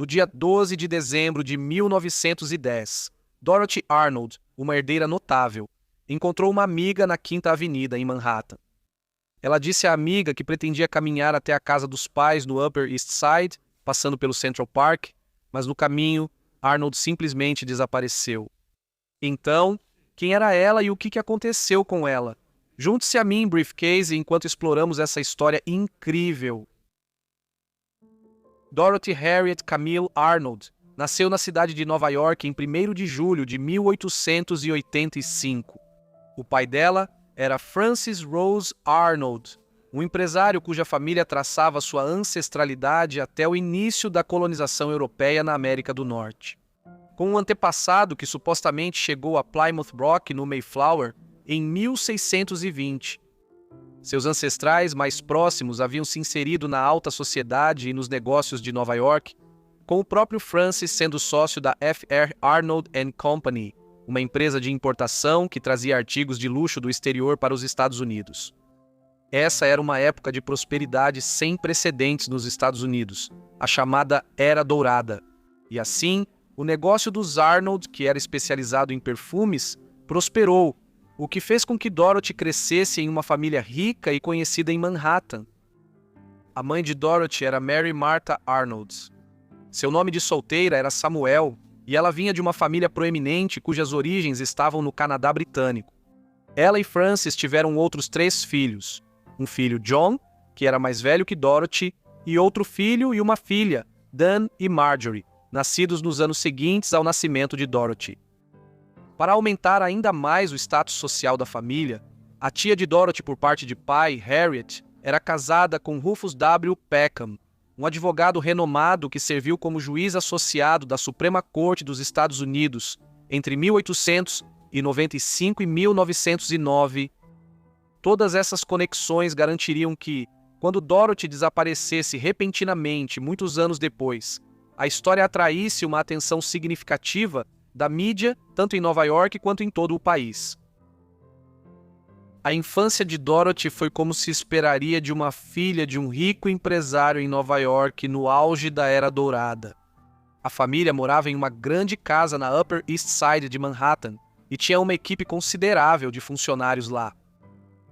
No dia 12 de dezembro de 1910, Dorothy Arnold, uma herdeira notável, encontrou uma amiga na Quinta Avenida, em Manhattan. Ela disse à amiga que pretendia caminhar até a casa dos pais no Upper East Side, passando pelo Central Park, mas no caminho, Arnold simplesmente desapareceu. Então, quem era ela e o que aconteceu com ela? Junte-se a mim em Briefcase enquanto exploramos essa história incrível. Dorothy Harriet Camille Arnold nasceu na cidade de Nova York em 1º de julho de 1885. O pai dela era Francis Rose Arnold, um empresário cuja família traçava sua ancestralidade até o início da colonização europeia na América do Norte. Com um antepassado que supostamente chegou a Plymouth Rock no Mayflower em 1620. Seus ancestrais mais próximos haviam se inserido na alta sociedade e nos negócios de Nova York, com o próprio Francis sendo sócio da F.R. Arnold & Company, uma empresa de importação que trazia artigos de luxo do exterior para os Estados Unidos. Essa era uma época de prosperidade sem precedentes nos Estados Unidos, a chamada Era Dourada. E assim, o negócio dos Arnold, que era especializado em perfumes, prosperou, o que fez com que Dorothy crescesse em uma família rica e conhecida em Manhattan. A mãe de Dorothy era Mary Martha Arnold. Seu nome de solteira era Samuel, e ela vinha de uma família proeminente cujas origens estavam no Canadá britânico. Ela e Francis tiveram outros 3 filhos. Um filho, John, que era mais velho que Dorothy, e outro filho e uma filha, Dan e Marjorie, nascidos nos anos seguintes ao nascimento de Dorothy. Para aumentar ainda mais o status social da família, a tia de Dorothy por parte de pai, Harriet, era casada com Rufus W. Peckham, um advogado renomado que serviu como juiz associado da Suprema Corte dos Estados Unidos entre 1895 e 1909. Todas essas conexões garantiriam que, quando Dorothy desaparecesse repentinamente muitos anos depois, a história atraísse uma atenção significativa da mídia, tanto em Nova York quanto em todo o país. A infância de Dorothy foi como se esperaria de uma filha de um rico empresário em Nova York no auge da Era Dourada. A família morava em uma grande casa na Upper East Side de Manhattan e tinha uma equipe considerável de funcionários lá.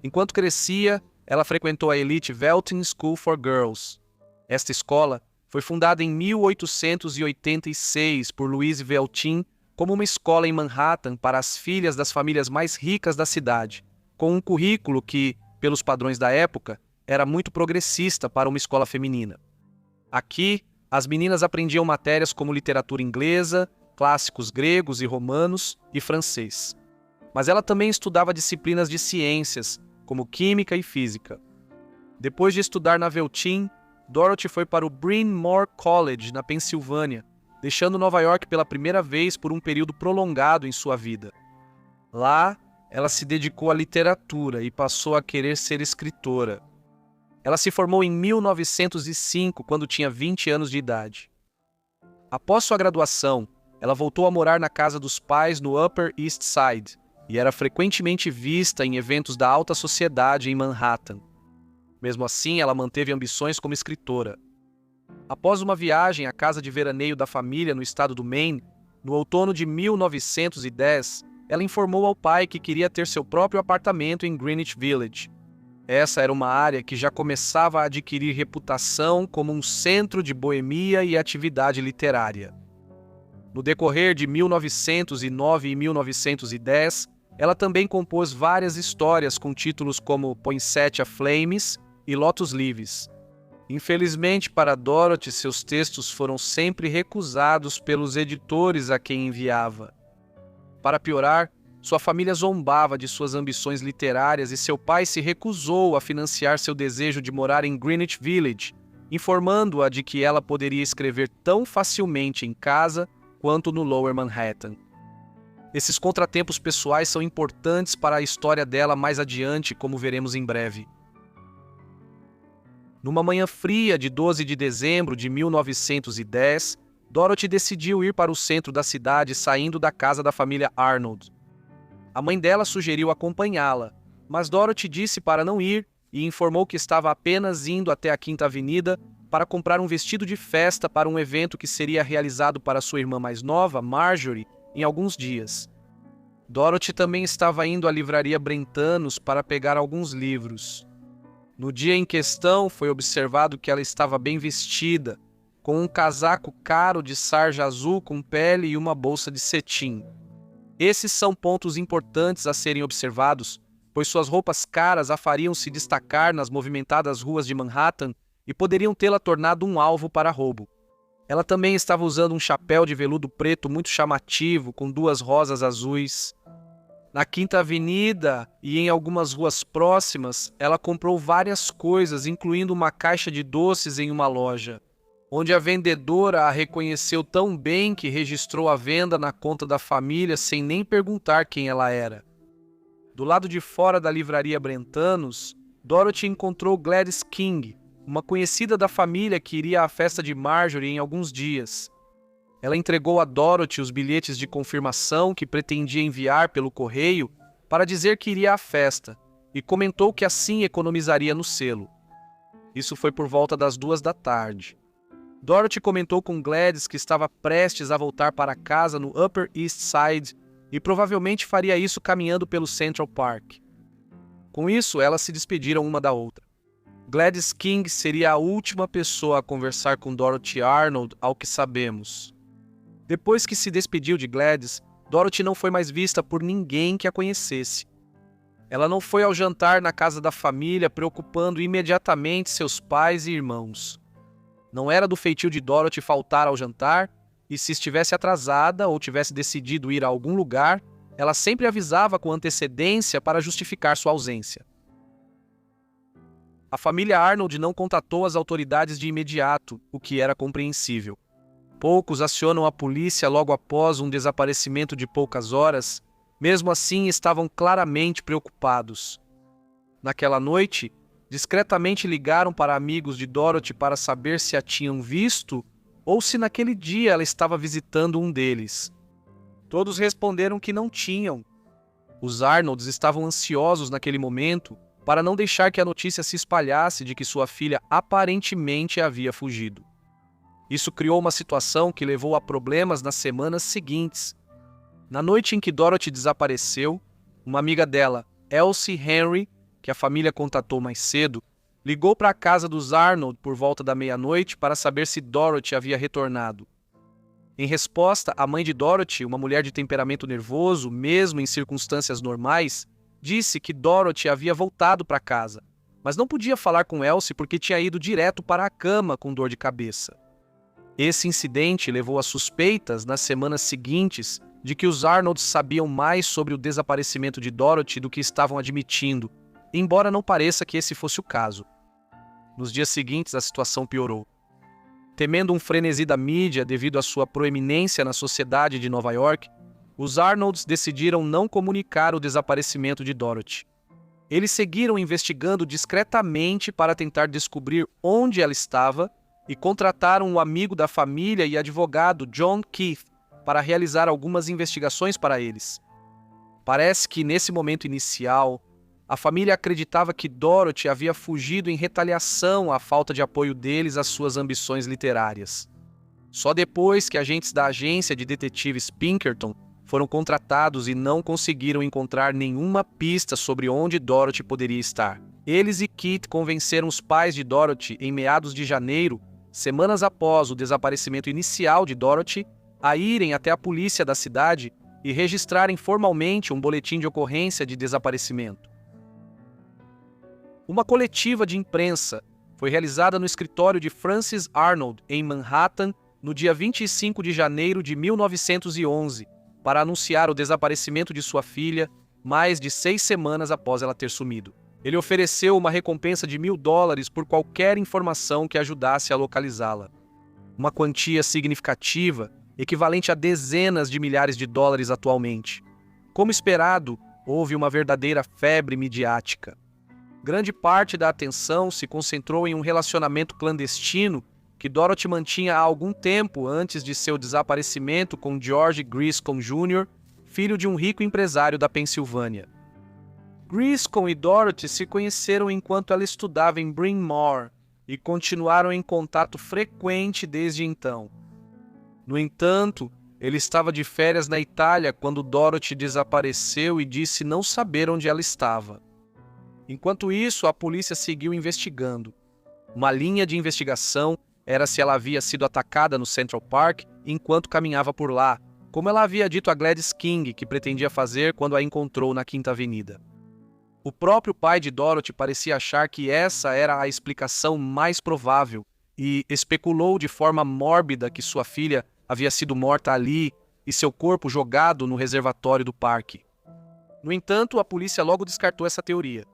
Enquanto crescia, ela frequentou a elite Veltin School for Girls. Esta escola foi fundada em 1886 por Louise Veltin como uma escola em Manhattan para as filhas das famílias mais ricas da cidade, com um currículo que, pelos padrões da época, era muito progressista para uma escola feminina. Aqui, as meninas aprendiam matérias como literatura inglesa, clássicos gregos e romanos e francês. Mas ela também estudava disciplinas de ciências, como química e física. Depois de estudar na Veltin, Dorothy foi para o Bryn Mawr College, na Pensilvânia, deixando Nova York pela primeira vez por um período prolongado em sua vida. Lá, ela se dedicou à literatura e passou a querer ser escritora. Ela se formou em 1905, quando tinha 20 anos de idade. Após sua graduação, ela voltou a morar na casa dos pais no Upper East Side e era frequentemente vista em eventos da alta sociedade em Manhattan. Mesmo assim, ela manteve ambições como escritora. Após uma viagem à casa de veraneio da família no estado do Maine, no outono de 1910, ela informou ao pai que queria ter seu próprio apartamento em Greenwich Village. Essa era uma área que já começava a adquirir reputação como um centro de boemia e atividade literária. No decorrer de 1909 e 1910, ela também compôs várias histórias com títulos como Poinsettia Flames e Lotus Leaves. Infelizmente para Dorothy, seus textos foram sempre recusados pelos editores a quem enviava. Para piorar, sua família zombava de suas ambições literárias e seu pai se recusou a financiar seu desejo de morar em Greenwich Village, informando-a de que ela poderia escrever tão facilmente em casa quanto no Lower Manhattan. Esses contratempos pessoais são importantes para a história dela mais adiante, como veremos em breve. Numa manhã fria de 12 de dezembro de 1910, Dorothy decidiu ir para o centro da cidade saindo da casa da família Arnold. A mãe dela sugeriu acompanhá-la, mas Dorothy disse para não ir e informou que estava apenas indo até a Quinta Avenida para comprar um vestido de festa para um evento que seria realizado para sua irmã mais nova, Marjorie, em alguns dias. Dorothy também estava indo à livraria Brentanos para pegar alguns livros. No dia em questão, foi observado que ela estava bem vestida, com um casaco caro de sarja azul com pele e uma bolsa de cetim. Esses são pontos importantes a serem observados, pois suas roupas caras a fariam se destacar nas movimentadas ruas de Manhattan e poderiam tê-la tornado um alvo para roubo. Ela também estava usando um chapéu de veludo preto muito chamativo, com 2 rosas azuis. Na Quinta Avenida e em algumas ruas próximas, ela comprou várias coisas, incluindo uma caixa de doces em uma loja, onde a vendedora a reconheceu tão bem que registrou a venda na conta da família sem nem perguntar quem ela era. Do lado de fora da livraria Brentanos, Dorothy encontrou Gladys King, uma conhecida da família que iria à festa de Marjorie em alguns dias. Ela entregou a Dorothy os bilhetes de confirmação que pretendia enviar pelo correio para dizer que iria à festa, e comentou que assim economizaria no selo. Isso foi por volta das 2 da tarde. Dorothy comentou com Gladys que estava prestes a voltar para casa no Upper East Side e provavelmente faria isso caminhando pelo Central Park. Com isso, elas se despediram uma da outra. Gladys King seria a última pessoa a conversar com Dorothy Arnold, ao que sabemos. Depois que se despediu de Gladys, Dorothy não foi mais vista por ninguém que a conhecesse. Ela não foi ao jantar na casa da família, preocupando imediatamente seus pais e irmãos. Não era do feitio de Dorothy faltar ao jantar, e se estivesse atrasada ou tivesse decidido ir a algum lugar, ela sempre avisava com antecedência para justificar sua ausência. A família Arnold não contatou as autoridades de imediato, o que era compreensível. Poucos acionam a polícia logo após um desaparecimento de poucas horas, mesmo assim estavam claramente preocupados. Naquela noite, discretamente ligaram para amigos de Dorothy para saber se a tinham visto ou se naquele dia ela estava visitando um deles. Todos responderam que não tinham. Os Arnolds estavam ansiosos naquele momento para não deixar que a notícia se espalhasse de que sua filha aparentemente havia fugido. Isso criou uma situação que levou a problemas nas semanas seguintes. Na noite em que Dorothy desapareceu, uma amiga dela, Elsie Henry, que a família contatou mais cedo, ligou para a casa dos Arnold por volta da meia-noite para saber se Dorothy havia retornado. Em resposta, a mãe de Dorothy, uma mulher de temperamento nervoso, mesmo em circunstâncias normais, disse que Dorothy havia voltado para casa, mas não podia falar com Elsie porque tinha ido direto para a cama com dor de cabeça. Esse incidente levou a suspeitas nas semanas seguintes de que os Arnolds sabiam mais sobre o desaparecimento de Dorothy do que estavam admitindo, embora não pareça que esse fosse o caso. Nos dias seguintes, a situação piorou. Temendo um frenesi da mídia devido à sua proeminência na sociedade de Nova York, os Arnolds decidiram não comunicar o desaparecimento de Dorothy. Eles seguiram investigando discretamente para tentar descobrir onde ela estava e contrataram um amigo da família e advogado John Keith para realizar algumas investigações para eles. Parece que, nesse momento inicial, a família acreditava que Dorothy havia fugido em retaliação à falta de apoio deles às suas ambições literárias. Só depois que agentes da agência de detetives Pinkerton foram contratados e não conseguiram encontrar nenhuma pista sobre onde Dorothy poderia estar. Eles e Kit convenceram os pais de Dorothy em meados de janeiro, semanas após o desaparecimento inicial de Dorothy, a irem até a polícia da cidade e registrarem formalmente um boletim de ocorrência de desaparecimento. Uma coletiva de imprensa foi realizada no escritório de Frances Arnold, em Manhattan, no dia 25 de janeiro de 1911, para anunciar o desaparecimento de sua filha, mais de 6 semanas após ela ter sumido. Ele ofereceu uma recompensa de $1.000 por qualquer informação que ajudasse a localizá-la. Uma quantia significativa, equivalente a dezenas de milhares de dólares atualmente. Como esperado, houve uma verdadeira febre midiática. Grande parte da atenção se concentrou em um relacionamento clandestino que Dorothy mantinha há algum tempo antes de seu desaparecimento com George Griscom Jr., filho de um rico empresário da Pensilvânia. Griscom e Dorothy se conheceram enquanto ela estudava em Bryn Mawr, e continuaram em contato frequente desde então. No entanto, ele estava de férias na Itália quando Dorothy desapareceu e disse não saber onde ela estava. Enquanto isso, a polícia seguiu investigando. Uma linha de investigação era se ela havia sido atacada no Central Park enquanto caminhava por lá, como ela havia dito a Gladys King que pretendia fazer quando a encontrou na Quinta Avenida. O próprio pai de Dorothy parecia achar que essa era a explicação mais provável e especulou de forma mórbida que sua filha havia sido morta ali e seu corpo jogado no reservatório do parque. No entanto, a polícia logo descartou essa teoria.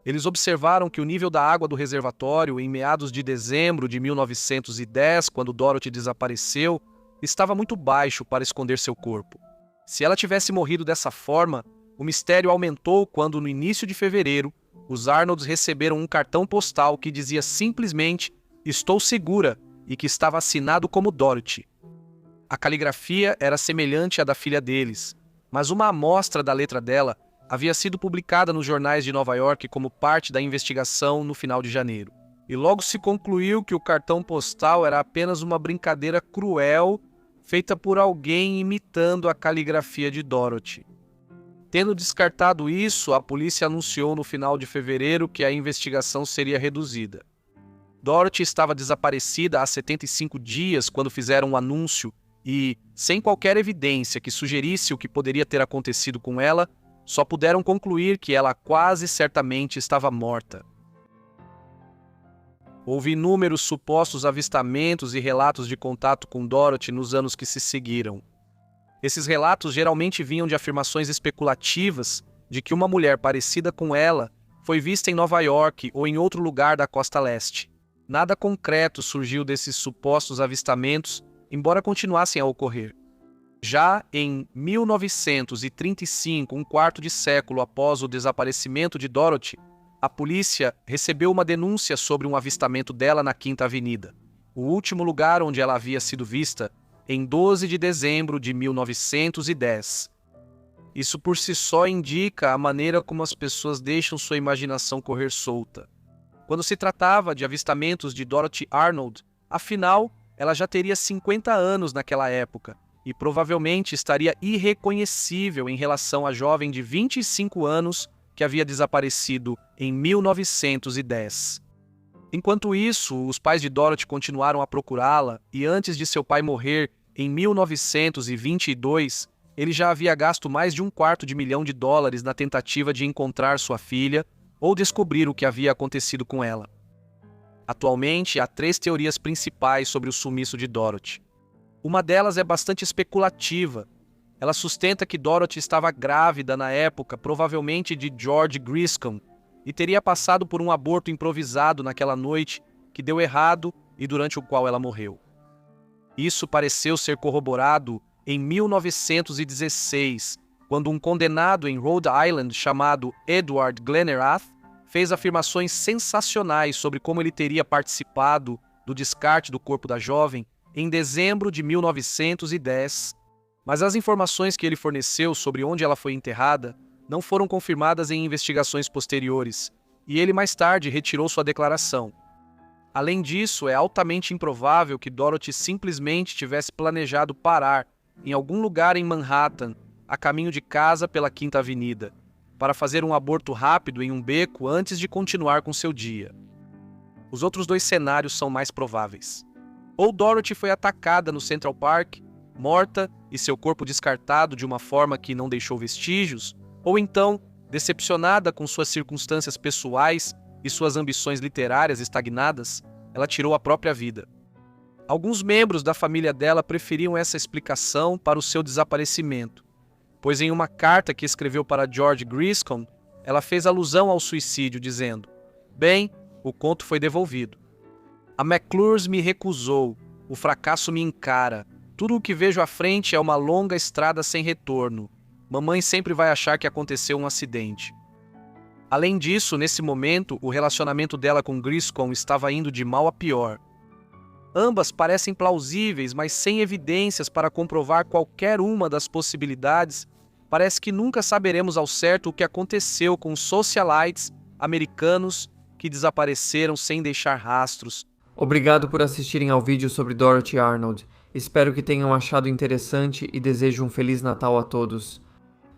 Eles observaram que o nível da água do reservatório em meados de dezembro de 1910, quando Dorothy desapareceu, estava muito baixo para esconder seu corpo. Se ela tivesse morrido dessa forma, o mistério aumentou quando, no início de fevereiro, os Arnolds receberam um cartão postal que dizia simplesmente "Estou segura" e que estava assinado como Dorothy. A caligrafia era semelhante à da filha deles, mas uma amostra da letra dela havia sido publicada nos jornais de Nova York como parte da investigação no final de janeiro. E logo se concluiu que o cartão postal era apenas uma brincadeira cruel feita por alguém imitando a caligrafia de Dorothy. Tendo descartado isso, a polícia anunciou no final de fevereiro que a investigação seria reduzida. Dorothy estava desaparecida há 75 dias quando fizeram um anúncio e, sem qualquer evidência que sugerisse o que poderia ter acontecido com ela, só puderam concluir que ela quase certamente estava morta. Houve inúmeros supostos avistamentos e relatos de contato com Dorothy nos anos que se seguiram. Esses relatos geralmente vinham de afirmações especulativas de que uma mulher parecida com ela foi vista em Nova York ou em outro lugar da costa leste. Nada concreto surgiu desses supostos avistamentos, embora continuassem a ocorrer. Já em 1935, um quarto de século após o desaparecimento de Dorothy, a polícia recebeu uma denúncia sobre um avistamento dela na Quinta Avenida, o último lugar onde ela havia sido vista, em 12 de dezembro de 1910. Isso por si só indica a maneira como as pessoas deixam sua imaginação correr solta. Quando se tratava de avistamentos de Dorothy Arnold, afinal, ela já teria 50 anos naquela época e provavelmente estaria irreconhecível em relação à jovem de 25 anos que havia desaparecido em 1910. Enquanto isso, os pais de Dorothy continuaram a procurá-la e antes de seu pai morrer em 1922, ele já havia gasto mais de $250 milhão na tentativa de encontrar sua filha ou descobrir o que havia acontecido com ela. Atualmente, há 3 teorias principais sobre o sumiço de Dorothy. Uma delas é bastante especulativa. Ela sustenta que Dorothy estava grávida na época, provavelmente de George Griscom, e teria passado por um aborto improvisado naquela noite que deu errado e durante o qual ela morreu. Isso pareceu ser corroborado em 1916, quando um condenado em Rhode Island chamado Edward Glenerath fez afirmações sensacionais sobre como ele teria participado do descarte do corpo da jovem em dezembro de 1910, mas as informações que ele forneceu sobre onde ela foi enterrada não foram confirmadas em investigações posteriores, e ele mais tarde retirou sua declaração. Além disso, é altamente improvável que Dorothy simplesmente tivesse planejado parar em algum lugar em Manhattan, a caminho de casa pela Quinta Avenida, para fazer um aborto rápido em um beco antes de continuar com seu dia. Os outros 2 cenários são mais prováveis. Ou Dorothy foi atacada no Central Park, morta e seu corpo descartado de uma forma que não deixou vestígios, ou então, decepcionada com suas circunstâncias pessoais e suas ambições literárias estagnadas, ela tirou a própria vida. Alguns membros da família dela preferiam essa explicação para o seu desaparecimento, pois em uma carta que escreveu para George Griscom, ela fez alusão ao suicídio, dizendo: "Bem, o conto foi devolvido. A McClures me recusou, o fracasso me encara. Tudo o que vejo à frente é uma longa estrada sem retorno. Mamãe sempre vai achar que aconteceu um acidente." Além disso, nesse momento, o relacionamento dela com Griscom estava indo de mal a pior. Ambas parecem plausíveis, mas sem evidências para comprovar qualquer uma das possibilidades, parece que nunca saberemos ao certo o que aconteceu com os socialites americanos que que desapareceram sem deixar rastros. Obrigado por assistirem ao vídeo sobre Dorothy Arnold. Espero que tenham achado interessante e desejo um Feliz Natal a todos.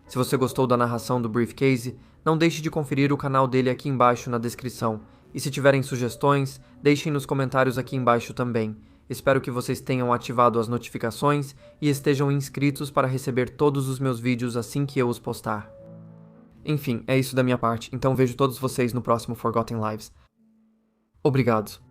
Se você gostou da narração do Briefcase, não deixe de conferir o canal dele aqui embaixo na descrição. E se tiverem sugestões, deixem nos comentários aqui embaixo também. Espero que vocês tenham ativado as notificações e estejam inscritos para receber todos os meus vídeos assim que eu os postar. Enfim, é isso da minha parte, então vejo todos vocês no próximo Forgotten Lives. Obrigado.